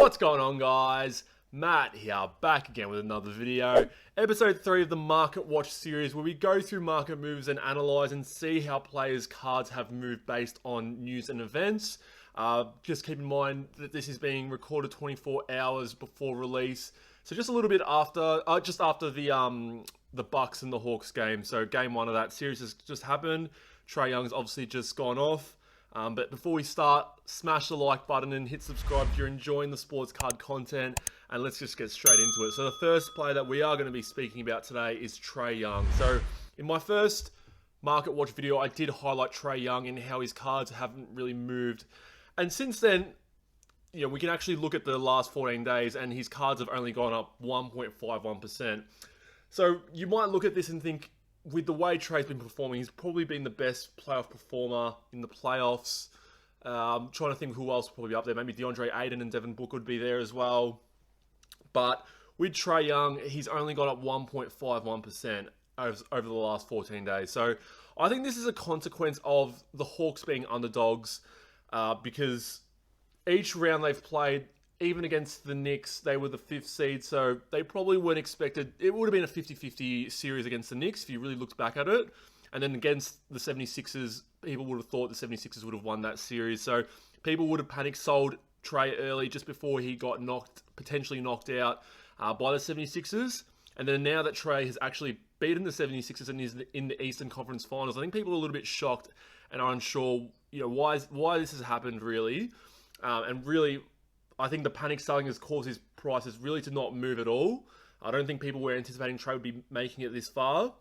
What's going on, guys? Matt here, back again with another video. Episode 3 of the Market Watch series, where we go through market moves and analyse and see how players' cards have moved based on news and events. Just keep in mind that this is being recorded 24 hours before release. So just a little bit after, just after the Bucks and the Hawks game. So game 1 of that series has just happened. Trey Young's obviously just gone off. But before we start, smash the like button and hit subscribe if you're enjoying the sports card content, and let's just get straight into it. So the first player that we are going to be speaking about today is Trey Young. So in my first Market Watch video, I did highlight Trey Young and how his cards haven't really moved. And since then, you know, we can actually look at the last 14 days and his cards have only gone up 1.51%. So you might look at this and think, with the way Trey's been performing, he's probably been the best playoff performer in the playoffs. I'm trying to think who else would probably be up there. Maybe DeAndre Ayton and Devin Booker would be there as well. But with Trey Young, he's only got up 1.51% over the last 14 days. So I think this is a consequence of the Hawks being underdogs, because each round they've played, even against the Knicks, they were the 5th seed, so they probably weren't expected. It would have been a 50-50 series against the Knicks if you really looked back at it. And then against the 76ers, people would have thought the 76ers would have won that series. So people would have panic sold Trey early just before he got potentially knocked out by the 76ers. And then now that Trey has actually beaten the 76ers and is in the Eastern Conference Finals, I think people are a little bit shocked and are unsure, you know, why this has happened really. And really, I think the panic selling has caused his prices really to not move at all. I don't think people were anticipating Trey would be making it this far.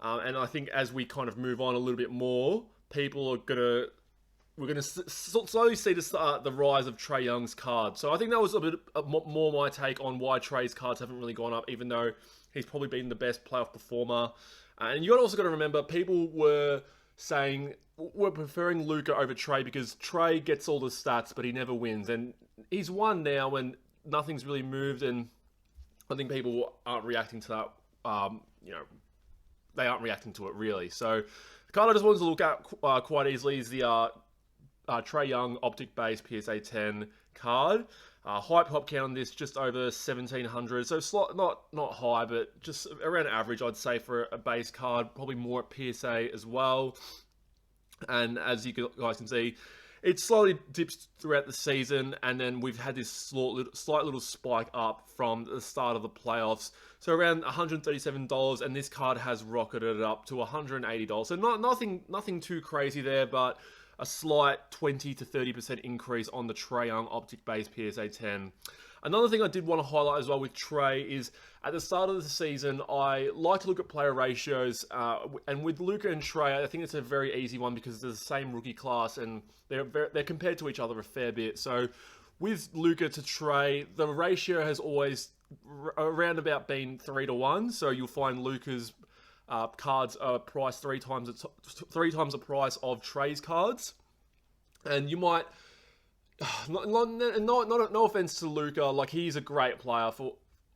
And I think as we kind of move on a little bit more, we're going to slowly see the rise of Trey Young's cards. So I think that was a bit more my take on why Trey's cards haven't really gone up, even though he's probably been the best playoff performer. And you also got to remember, people were saying we're preferring Luka over Trey because Trey gets all the stats, but he never wins. And he's won now, and nothing's really moved. And I think people aren't reacting to that. They aren't reacting to it really. So the card I just wanted to look at quite easily is the Trey Young Optic Base PSA 10 card. Hype hop count on this just over 1,700. So not high, but just around average, I'd say, for a base card. Probably more at PSA as well. And as you guys can see, it slowly dips throughout the season, and then we've had this slight little spike up from the start of the playoffs. So around $137, and this card has rocketed up to $180. So nothing too crazy there, but a slight 20 to 30% increase on the Trey Young Optic Base PSA 10. Another thing I did want to highlight as well with Trey is, at the start of the season, I like to look at player ratios, and with Luka and Trey, I think it's a very easy one because they're the same rookie class and they're compared to each other a fair bit. So with Luka to Trey, the ratio has always around about been 3-1. So you'll find Luka's cards are priced three times the price of Trey's cards, and you might. No offense to Luka, like, he's a great player for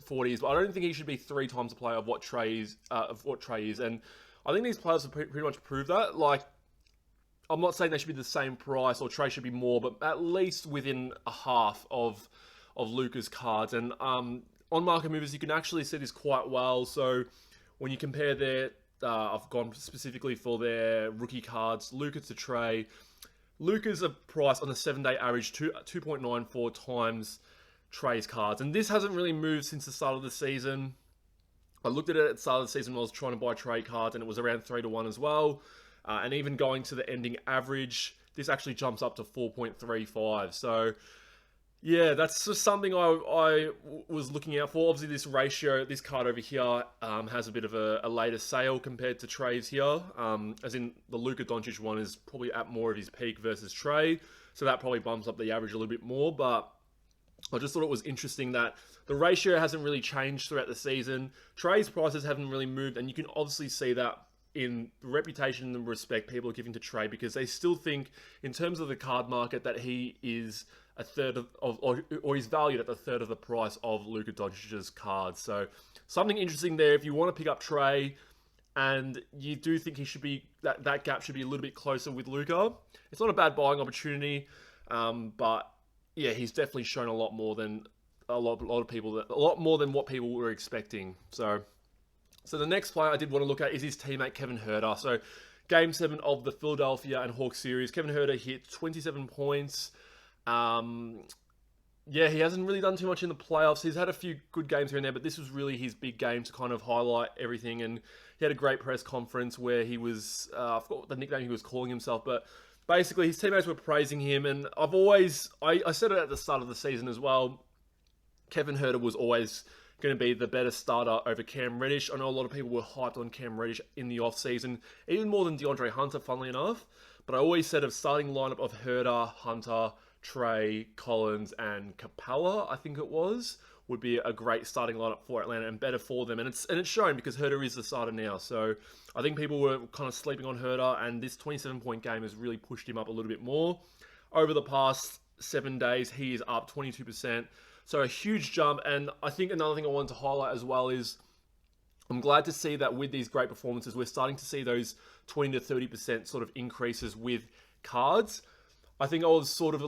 40s, but I don't think he should be 3 times the player of what Trey is. And I think these players have pretty much proved that. Like, I'm not saying they should be the same price or Trey should be more, but at least within a half of Luka's cards. And on Market Movers, you can actually see this quite well. So when you compare their, I've gone specifically for their rookie cards, Luka to Trey. Luka's a price on a 7-day average 2.94 times Trey's cards. And this hasn't really moved since the start of the season. I looked at it at the start of the season when I was trying to buy Trey cards, and it was around 3-1 as well. And even going to the ending average, this actually jumps up to 4.35. So yeah, that's just something I was looking out for. Obviously, this ratio, this card over here, has a bit of a later sale compared to Trey's here. As in, the Luka Doncic one is probably at more of his peak versus Trey. So that probably bumps up the average a little bit more. But I just thought it was interesting that the ratio hasn't really changed throughout the season. Trey's prices haven't really moved. And you can obviously see that in the reputation and respect people are giving to Trey, because they still think, in terms of the card market, that he is a third or he's valued at a third of the price of Luka Doncic's cards. So something interesting there. If you want to pick up Trey and you do think he should be, that gap should be a little bit closer with Luka, it's not a bad buying opportunity. But yeah, he's definitely shown a lot more than a lot of people, a lot more than what people were expecting. So the next player I did want to look at is his teammate Kevin Huerter. So Game 7 of the Philadelphia and Hawks series, Kevin Huerter hit 27 points. Yeah, he hasn't really done too much in the playoffs. He's had a few good games here and there, but this was really his big game to kind of highlight everything. And he had a great press conference where he was, I forgot what the nickname he was calling himself, but basically his teammates were praising him. And I said it at the start of the season as well, Kevin Huerter was always going to be the better starter over Cam Reddish. I know a lot of people were hyped on Cam Reddish in the offseason, even more than DeAndre Hunter, funnily enough. But I always said a starting lineup of Huerter, Hunter, TRAE, Collins, and Capella, I think it was, would be a great starting lineup for Atlanta and better for them. And it's shown because Huerter is the starter now. So I think people were kind of sleeping on Huerter, and this 27-point game has really pushed him up a little bit more. Over the past 7 days, he is up 22%. So a huge jump. And I think another thing I wanted to highlight as well is I'm glad to see that with these great performances, we're starting to see those 20 to 30% sort of increases with cards. I think I was sort of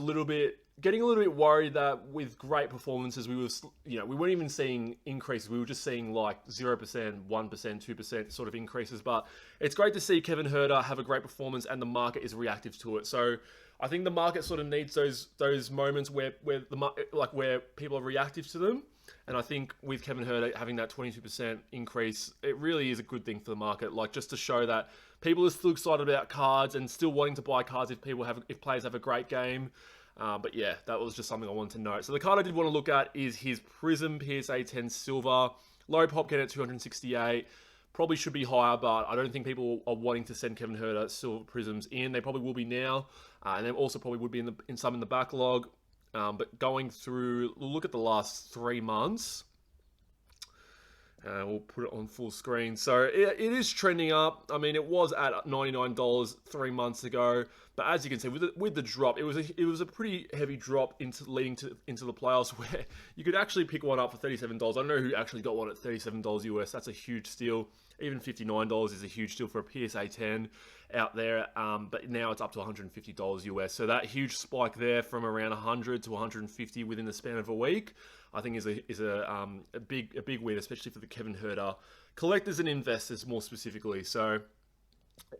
getting a little bit worried that with great performances, we weren't even seeing increases. We were just seeing like 0%, 1%, 2% sort of increases. But it's great to see Kevin Huerter have a great performance and the market is reactive to it. So I think the market sort of needs those moments where people are reactive to them. And I think with Kevin Huerter having that 22% increase, it really is a good thing for the market. Like, just to show that people are still excited about cards and still wanting to buy cards if players have a great game. But yeah, that was just something I wanted to note. So the card I did want to look at is his Prism PSA 10 Silver. Low pop get at 268. Probably should be higher, but I don't think people are wanting to send Kevin Huerter Silver Prisms in. They probably will be now. And they also probably would be in some in the backlog. But going through, we'll look at the last 3 months. We'll put it on full screen. So it is trending up. I mean, it was at $99 3 months ago, but as you can see, with the drop, it was a pretty heavy drop into the playoffs where you could actually pick one up for $37. I don't know who actually got one at $37 US. That's a huge steal. Even $59 is a huge steal for a PSA 10 out there. But now it's up to $150 US. So that huge spike there from around 100 to 150 within the span of a week, I think is a big win, especially for the Kevin Huerter collectors and investors more specifically. So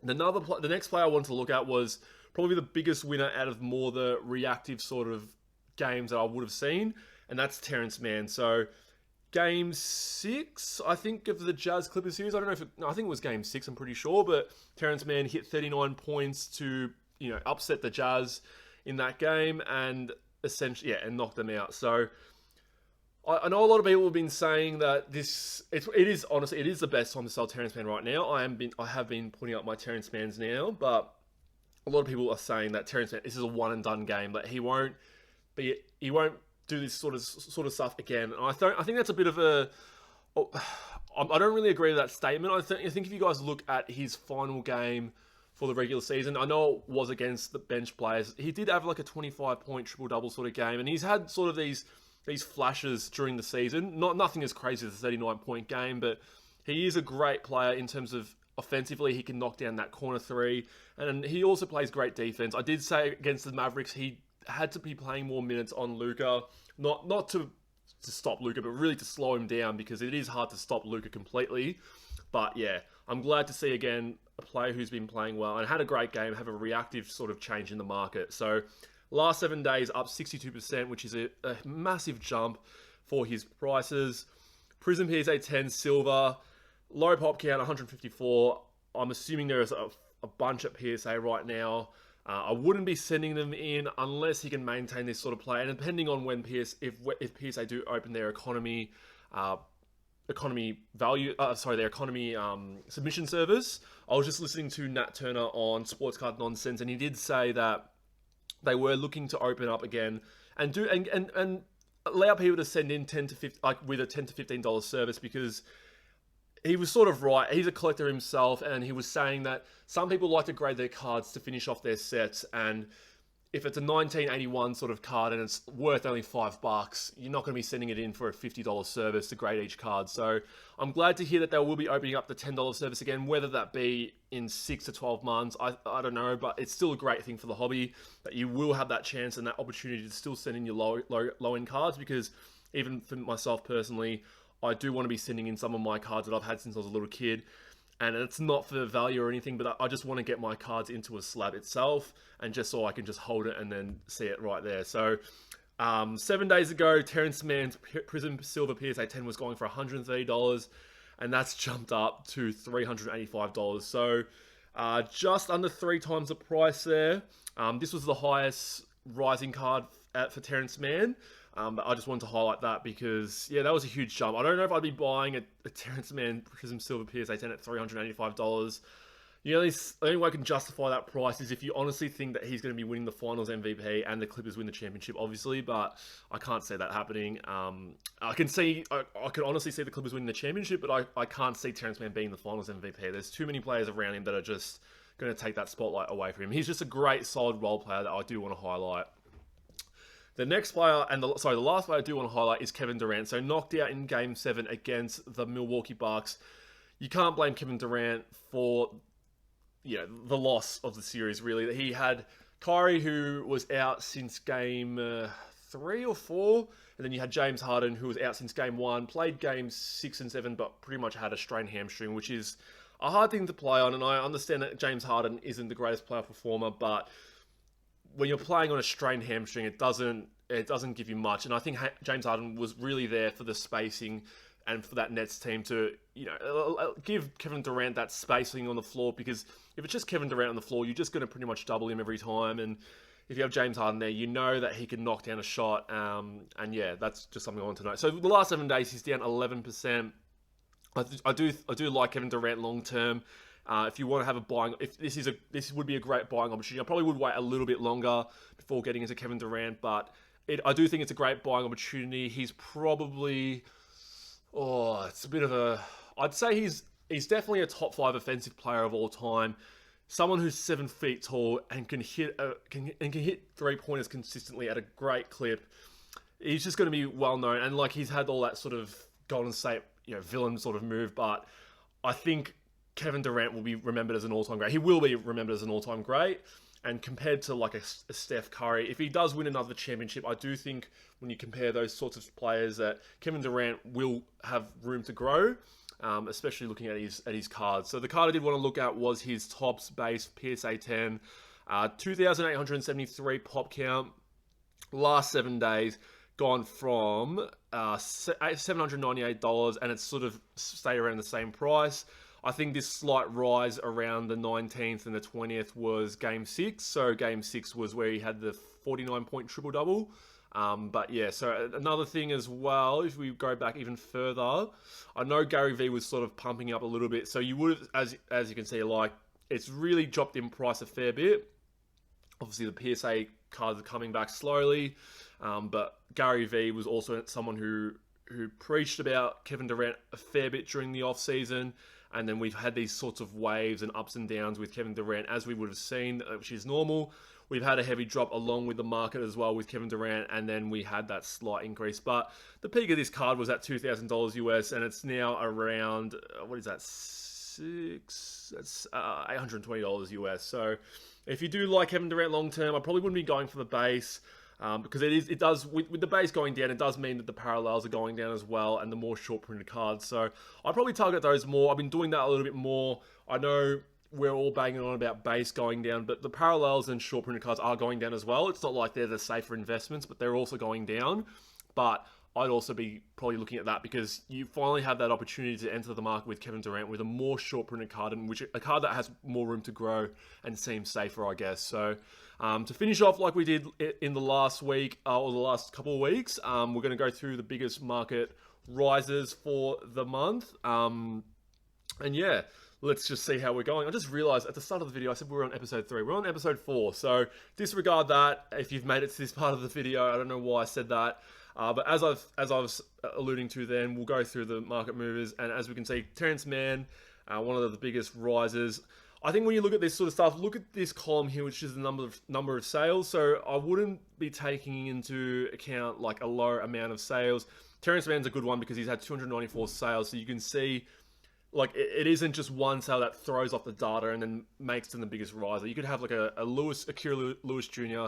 the next player I wanted to look at was probably the biggest winner out of more the reactive sort of games that I would have seen, and that's Terrence Mann. So Game 6, I think, of the Jazz Clippers series. I don't know I think it was Game 6, I'm pretty sure, but Terrence Mann hit 39 points to, upset the Jazz in that game and essentially, and knock them out. So I know a lot of people have been saying that it is the best time to sell Terrence Mann right now. I have been putting up my Terrence Manns now, but a lot of people are saying that Terrence Mann, this is a one and done game, that he won't do this sort of stuff again. And I think that's a bit of a. I don't really agree with that statement. I think if you guys look at his final game for the regular season, I know it was against the bench players. He did have like a 25-point triple-double sort of game, and he's had sort of these flashes during the season. Nothing as crazy as a 39-point game, but he is a great player in terms of offensively. He can knock down that corner three, and he also plays great defense. I did say against the Mavericks, he had to be playing more minutes on Luka, not to stop Luka, but really to slow him down, because it is hard to stop Luka completely. But yeah, I'm glad to see again a player who's been playing well and had a great game have a reactive sort of change in the market. So last 7 days up 62%, which is a massive jump for his prices. Prism PSA 10 Silver, low pop count 154. I'm assuming there is a bunch at PSA right now. I wouldn't be sending them in unless he can maintain this sort of play, and depending on when if PSA do open their economy submission service. I was just listening to Nat Turner on Sports Card Nonsense, and he did say that they were looking to open up again and allow people to send in 10 to 15, with a $10 to $15 service, because he was sort of right. He's a collector himself, and he was saying that some people like to grade their cards to finish off their sets, and if it's a 1981 sort of card and it's worth only $5, you're not going to be sending it in for a $50 service to grade each card. So I'm glad to hear that they will be opening up the $10 service again, whether that be in 6 to 12 months. I don't know, but it's still a great thing for the hobby that you will have that chance and that opportunity to still send in your low end cards, because even for myself personally, I do want to be sending in some of my cards that I've had since I was a little kid. And it's not for value or anything, but I just want to get my cards into a slab itself, and just so I can just hold it and then see it right there. So 7 days ago, Terrence Mann's Prism Silver PSA 10 was going for $130, and that's jumped up to $385. So just under 3 times the price there. This was the highest rising card for Terrence Mann. But I just wanted to highlight that because, yeah, that was a huge jump. I don't know if I'd be buying a Terrence Mann Prism Silver PSA 10 at $385. The only way I can justify that price is if you honestly think that he's going to be winning the Finals MVP and the Clippers win the championship, obviously, but I can't see that happening. I can honestly see the Clippers winning the championship, but I can't see Terrence Mann being the Finals MVP. There's too many players around him that are just going to take that spotlight away from him. He's just a great, solid role player that I do want to highlight. The next player, the last player I do want to highlight is Kevin Durant. So knocked out in Game 7 against the Milwaukee Bucks. You can't blame Kevin Durant for, the loss of the series, really. He had Kyrie, who was out since Game 3 or 4. And then you had James Harden, who was out since Game 1. Played Games 6 and 7, but pretty much had a strained hamstring, which is a hard thing to play on. And I understand that James Harden isn't the greatest player performer, but when you're playing on a strained hamstring, it doesn't give you much. And I think James Harden was really there for the spacing and for that Nets team to, give Kevin Durant that spacing on the floor, because if it's just Kevin Durant on the floor, you're just going to pretty much double him every time. And if you have James Harden there, you know that he can knock down a shot. And yeah, that's just something I want to know. So the last 7 days, he's down 11%. I do like Kevin Durant long term. If you want to have a buying, this would be a great buying opportunity. I probably would wait a little bit longer before getting into Kevin Durant, but I do think it's a great buying opportunity. He's probably, it's a bit of a, I'd say he's definitely a top 5 offensive player of all time. Someone who's 7 feet tall and can hit 3-pointers consistently at a great clip. He's just going to be well known, and he's had all that sort of Golden State, villain sort of move, but I think Kevin Durant will be remembered as an all-time great. He will be remembered as an all-time great. And compared to a Steph Curry, if he does win another championship, I do think when you compare those sorts of players that Kevin Durant will have room to grow, especially looking at his cards. So the card I did want to look at was his Topps base PSA 10, 2,873 pop count. Last 7 days, gone from $798, and it's sort of stayed around the same price. I think this slight rise around the 19th and the 20th was Game 6. So Game 6 was where he had the 49-point triple-double. But yeah, so another thing as well, if we go back even further, I know Gary V was sort of pumping up a little bit. So you would, as you can see, it's really dropped in price a fair bit. Obviously, the PSA cards are coming back slowly. But Gary V was also someone who preached about Kevin Durant a fair bit during the off-season. And then we've had these sorts of waves and ups and downs with Kevin Durant, as we would have seen, which is normal. We've had a heavy drop along with the market as well with Kevin Durant, and then we had that slight increase. But the peak of this card was at $2,000 US, and it's now around, that's $820 US. So if you do like Kevin Durant long term, I probably wouldn't be going for the base. Because it does, with the base going down, it does mean that the parallels are going down as well, and the more short printed cards. So I'd probably target those more. I've been doing that a little bit more. I know we're all banging on about base going down, but the parallels and short printed cards are going down as well. It's not like they're the safer investments, but they're also going down. But I'd also be probably looking at that because you finally have that opportunity to enter the market with Kevin Durant with a more short printed card, and a card that has more room to grow and seems safer, I guess. So to finish off like we did in the last week or the last couple of weeks, we're going to go through the biggest market rises for the month. And yeah, let's just see how we're going. I just realized at the start of the video, I said we were on episode 3. We're on episode 4. So disregard that if you've made it to this part of the video. I don't know why I said that. But as I was alluding to then, we'll go through the market movers. And as we can see, Terrence Mann, one of the biggest risers. I think when you look at this sort of stuff, look at this column here, which is the number of sales. So I wouldn't be taking into account like a low amount of sales. Terrence Mann's a good one because he's had 294 sales. So you can see like it isn't just one sale that throws off the data and then makes them the biggest riser. You could have like a Akira Lewis Jr.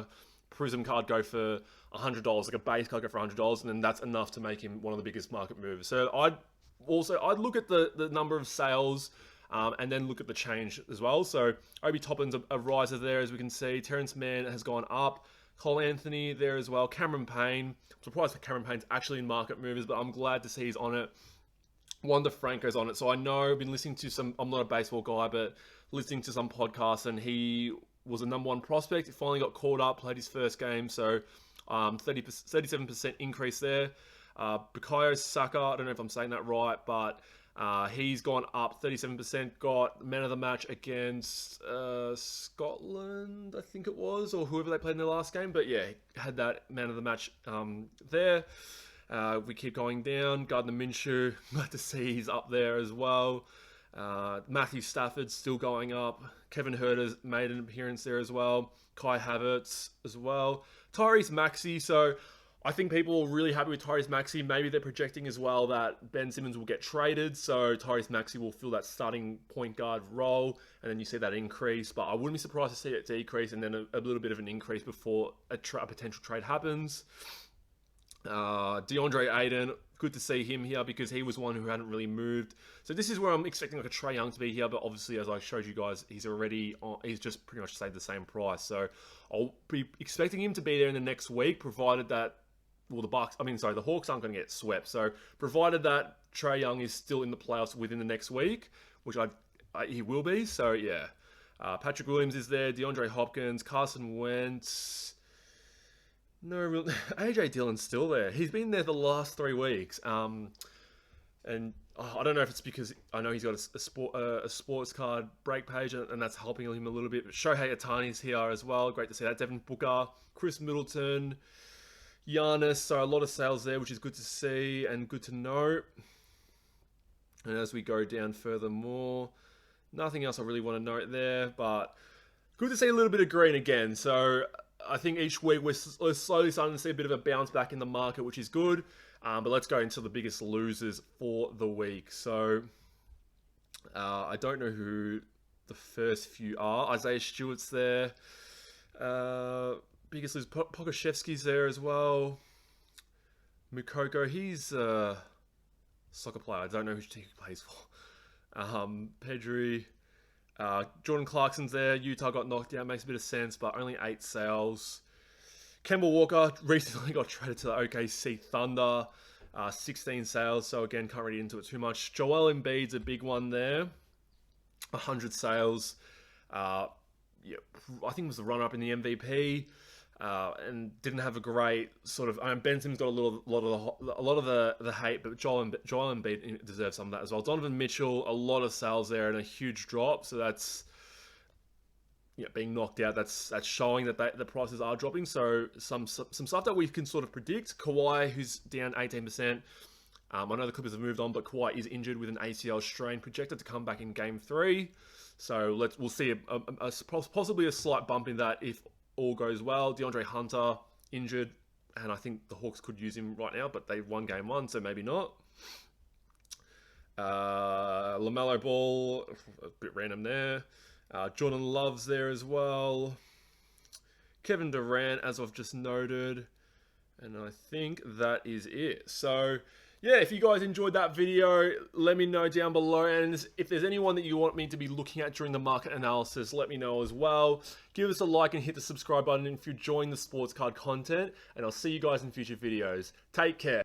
Prism card go for $100, like a base card go for $100, and then that's enough to make him one of the biggest market movers. So I'd look at the number of sales and then look at the change as well. So Obi Toppin's a riser there, as we can see. Terrence Mann has gone up. Cole Anthony there as well. Cameron Payne. I'm surprised that Cameron Payne's actually in market movers, but I'm glad to see he's on it. Wander Franco's on it. So I know I've been listening to some, I'm not a baseball guy, but listening to some podcasts, and he was a number one prospect. He finally got called up, played his first game. So 37% increase there. Bukayo Saka, I don't know if I'm saying that right, but he's gone up 37%, got man of the match against Scotland, I think it was, or whoever they played in their last game. But yeah, had that man of the match there. We keep going down. Gardner Minshew, glad to see he's up there as well. Matthew Stafford's still going up. Kevin Huerter's made an appearance there as well. Kai Havertz as well. Tyrese Maxey, so I think people are really happy with Tyrese Maxey. Maybe they're projecting as well that Ben Simmons will get traded, so Tyrese Maxey will fill that starting point guard role, and then you see that increase. But I wouldn't be surprised to see it decrease and then a little bit of an increase before a potential trade happens. DeAndre Ayton, good to see him here because he was one who hadn't really moved. So this is where I'm expecting like a Trey Young to be here, but obviously as I showed you guys, he's just pretty much stayed the same price. So I'll be expecting him to be there in the next week, provided that, well, the Hawks aren't going to get swept. So provided that Trey Young is still in the playoffs within the next week, which he will be. So yeah, Patrick Williams is there, DeAndre Hopkins, Carson Wentz. No real. AJ Dillon's still there. He's been there the last 3 weeks. And I don't know if it's because I know he's got a sports card break page and that's helping him a little bit. But Shohei Ohtani's here as well. Great to see that. Devin Booker, Chris Middleton, Giannis. So a lot of sales there, which is good to see and good to know. And as we go down furthermore, nothing else I really want to note there. But good to see a little bit of green again. So I think each week we're slowly starting to see a bit of a bounce back in the market, which is good. But let's go into the biggest losers for the week. So I don't know who the first few are. Isaiah Stewart's there. Biggest loser, Pokuševski's there as well. Mukoko, he's a soccer player. I don't know which team he plays for. Pedri. Jordan Clarkson's there. Utah got knocked out. Makes a bit of sense, but only 8 sales. Kemba Walker recently got traded to the OKC Thunder. 16 sales, so again, can't read into it too much. Joel Embiid's a big one there. 100 sales. I think it was the runner-up in the MVP. And didn't have a great sort of. Ben Simmons got a lot of the hate, but Joel Embiid deserves some of that as well. Donovan Mitchell, a lot of sales there and a huge drop. So that's being knocked out. That's showing that the prices are dropping. So some stuff that we can sort of predict. Kawhi, who's down 18%. I know the Clippers have moved on, but Kawhi is injured with an ACL strain, projected to come back in Game 3. So we'll see possibly a slight bump in that if all goes well. DeAndre Hunter injured, and I think the Hawks could use him right now, but they won Game 1, so maybe not. LaMelo Ball, a bit random there. Jordan Love's there as well. Kevin Durant, as I've just noted. And I think that is it. So yeah, if you guys enjoyed that video, let me know down below. And if there's anyone that you want me to be looking at during the market analysis, let me know as well. Give us a like and hit the subscribe button if you're enjoying the sports card content. And I'll see you guys in future videos. Take care.